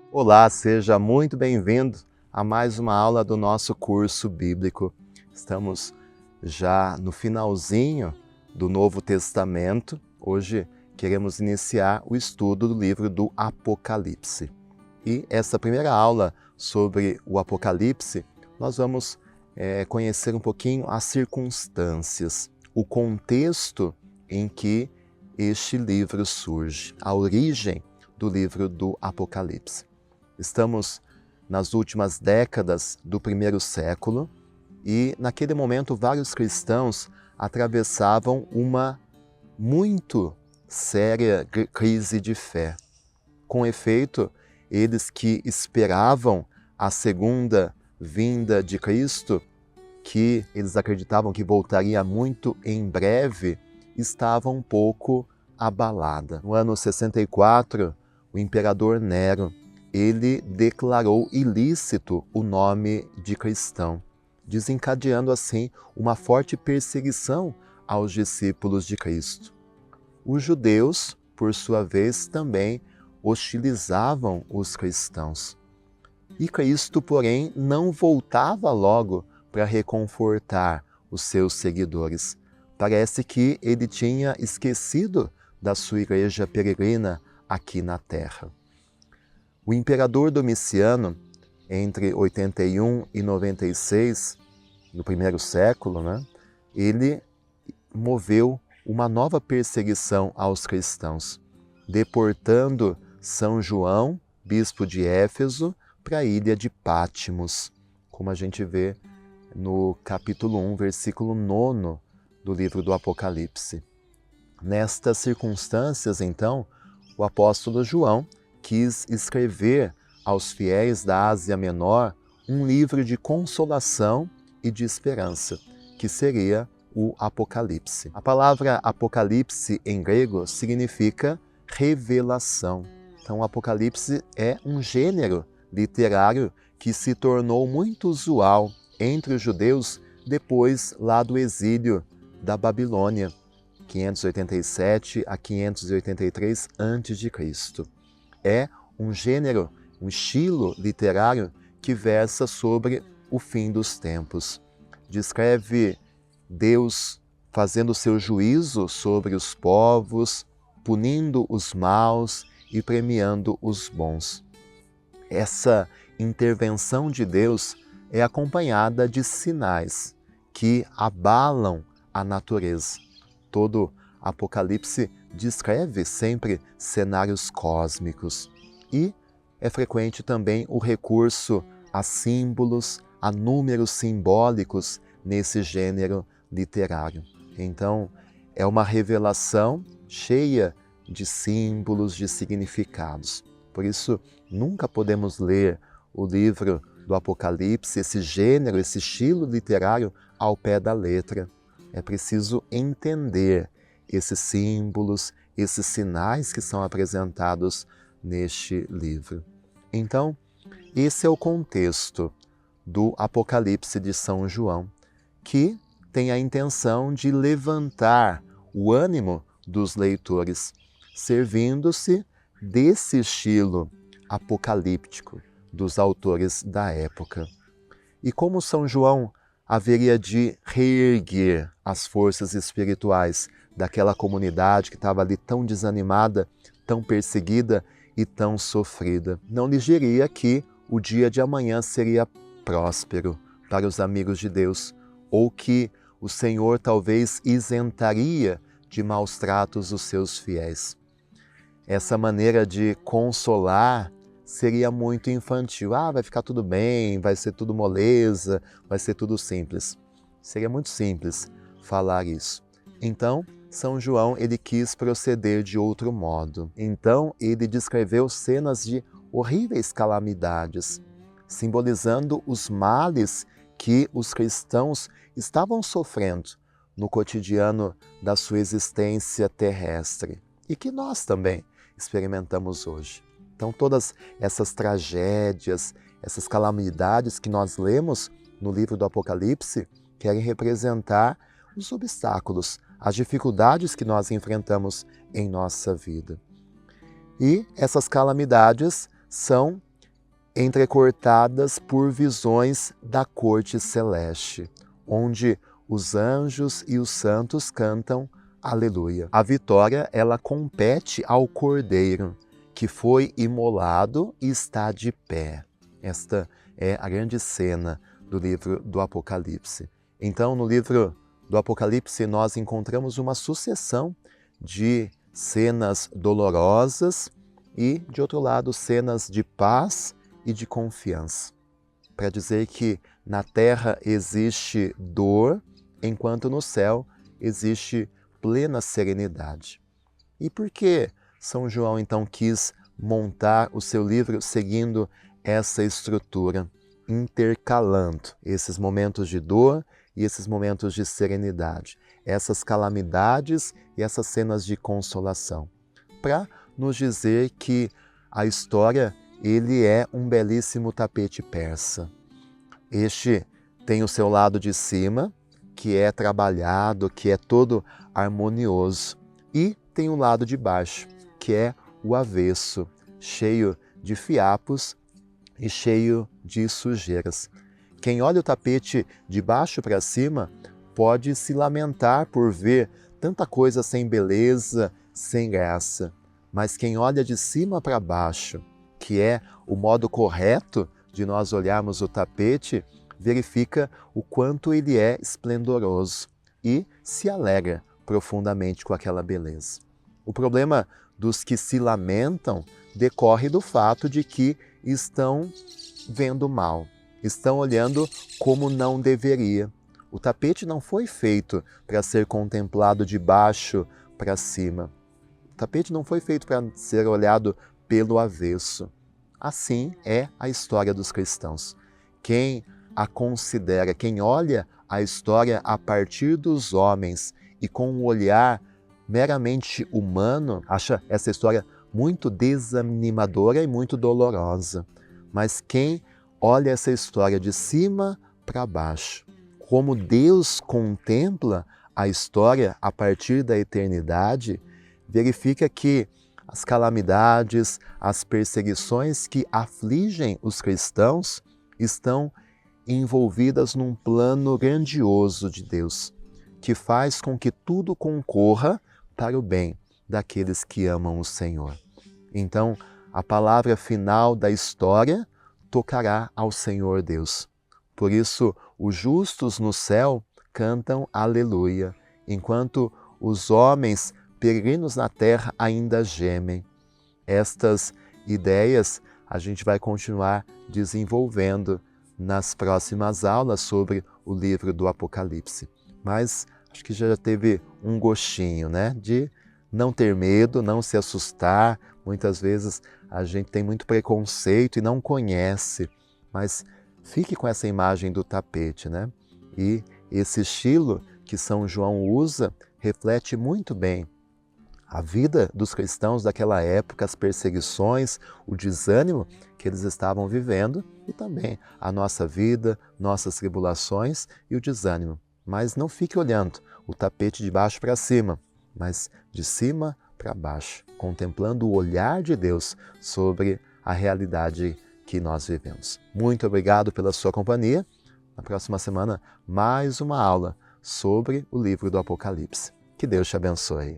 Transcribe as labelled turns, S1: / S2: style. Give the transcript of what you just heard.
S1: Olá, seja muito bem-vindo a mais uma aula do nosso curso bíblico. Estamos já no finalzinho do Novo Testamento. Hoje queremos iniciar o estudo do livro do Apocalipse. E essa primeira aula sobre o Apocalipse, nós vamos conhecer um pouquinho as circunstâncias, o contexto em que este livro surge, a origem do livro do Apocalipse. Estamos nas últimas décadas do primeiro século e, naquele momento, vários cristãos atravessavam uma muito séria crise de fé. Com efeito, eles que esperavam a segunda vinda de Cristo, que eles acreditavam que voltaria muito em breve, estavam um pouco abalada. No ano 64, o imperador Nero, ele declarou ilícito o nome de cristão, desencadeando assim uma forte perseguição aos discípulos de Cristo. Os judeus, por sua vez, também hostilizavam os cristãos. E Cristo, porém, não voltava logo para reconfortar os seus seguidores. Parece que ele tinha esquecido da sua igreja peregrina aqui na terra. O imperador Domiciano, entre 81 e 96, no primeiro século, ele moveu uma nova perseguição aos cristãos, deportando São João, bispo de Éfeso, para a ilha de Patmos, como a gente vê no capítulo 1, versículo 9 do livro do Apocalipse. Nestas circunstâncias, então, o apóstolo João quis escrever aos fiéis da Ásia Menor um livro de consolação e de esperança, que seria o Apocalipse. A palavra Apocalipse em grego significa revelação. Então, o Apocalipse é um gênero literário que se tornou muito usual entre os judeus depois lá do exílio da Babilônia, 587 a 583 a.C. É um gênero, um estilo literário que versa sobre o fim dos tempos. Descreve Deus fazendo seu juízo sobre os povos, punindo os maus e premiando os bons. Essa intervenção de Deus é acompanhada de sinais que abalam a natureza. Todo Apocalipse descreve sempre cenários cósmicos e é frequente também o recurso a símbolos, a números simbólicos nesse gênero literário. Então, é uma revelação cheia de símbolos, de significados. Por isso, nunca podemos ler o livro do Apocalipse, esse gênero, esse estilo literário, ao pé da letra. É preciso entender esses símbolos, esses sinais que são apresentados neste livro. Então, esse é o contexto do Apocalipse de São João, que tem a intenção de levantar o ânimo dos leitores, servindo-se desse estilo apocalíptico dos autores da época. E como São João haveria de reerguer as forças espirituais daquela comunidade que estava ali tão desanimada, tão perseguida e tão sofrida. Não lhes diria que o dia de amanhã seria próspero para os amigos de Deus, ou que o Senhor talvez isentaria de maus tratos os seus fiéis. Essa maneira de consolar seria muito infantil. Vai ficar tudo bem, vai ser tudo moleza, vai ser tudo simples. Seria muito simples falar isso. Então, São João ele quis proceder de outro modo. Então, ele descreveu cenas de horríveis calamidades, simbolizando os males que os cristãos estavam sofrendo no cotidiano da sua existência terrestre e que nós também experimentamos hoje. Então, todas essas tragédias, essas calamidades que nós lemos no livro do Apocalipse querem representar os obstáculos, as dificuldades que nós enfrentamos em nossa vida. E essas calamidades são entrecortadas por visões da corte celeste, onde os anjos e os santos cantam aleluia. A vitória, ela compete ao Cordeiro, que foi imolado e está de pé. Esta é a grande cena do livro do Apocalipse. Então, no livro do Apocalipse, nós encontramos uma sucessão de cenas dolorosas e, de outro lado, cenas de paz e de confiança. Para dizer que na terra existe dor, enquanto no céu existe plena serenidade. E por que São João então quis montar o seu livro seguindo essa estrutura, intercalando esses momentos de dor e esses momentos de serenidade, essas calamidades e essas cenas de consolação, para nos dizer que a história, ele é um belíssimo tapete persa. Este tem o seu lado de cima, que é trabalhado, que é todo harmonioso, e tem o lado de baixo, que é o avesso, cheio de fiapos e cheio de sujeiras. Quem olha o tapete de baixo para cima pode se lamentar por ver tanta coisa sem beleza, sem graça. Mas quem olha de cima para baixo, que é o modo correto de nós olharmos o tapete, verifica o quanto ele é esplendoroso e se alegra profundamente com aquela beleza. O problema dos que se lamentam decorre do fato de que estão vendo mal, estão olhando como não deveria. O tapete não foi feito para ser contemplado de baixo para cima. O tapete não foi feito para ser olhado pelo avesso. Assim é a história dos cristãos. Quem a considera, quem olha a história a partir dos homens e com um olhar meramente humano, acha essa história muito desanimadora e muito dolorosa. Mas quem olha essa história de cima para baixo, como Deus contempla a história a partir da eternidade, verifica que as calamidades, as perseguições que afligem os cristãos estão envolvidas num plano grandioso de Deus, que faz com que tudo concorra para o bem daqueles que amam o Senhor. Então, a palavra final da história tocará ao Senhor Deus. Por isso, os justos no céu cantam aleluia, enquanto os homens peregrinos na terra ainda gemem. Estas ideias a gente vai continuar desenvolvendo nas próximas aulas sobre o livro do Apocalipse. Mas acho que já teve um gostinho, né? De não ter medo, não se assustar. Muitas vezes a gente tem muito preconceito e não conhece, mas fique com essa imagem do tapete, né? E esse estilo que São João usa reflete muito bem a vida dos cristãos daquela época, as perseguições, o desânimo que eles estavam vivendo e também a nossa vida, nossas tribulações e o desânimo. Mas não fique olhando o tapete de baixo para cima, mas de cima para baixo, contemplando o olhar de Deus sobre a realidade que nós vivemos. Muito obrigado pela sua companhia. Na próxima semana, mais uma aula sobre o livro do Apocalipse. Que Deus te abençoe.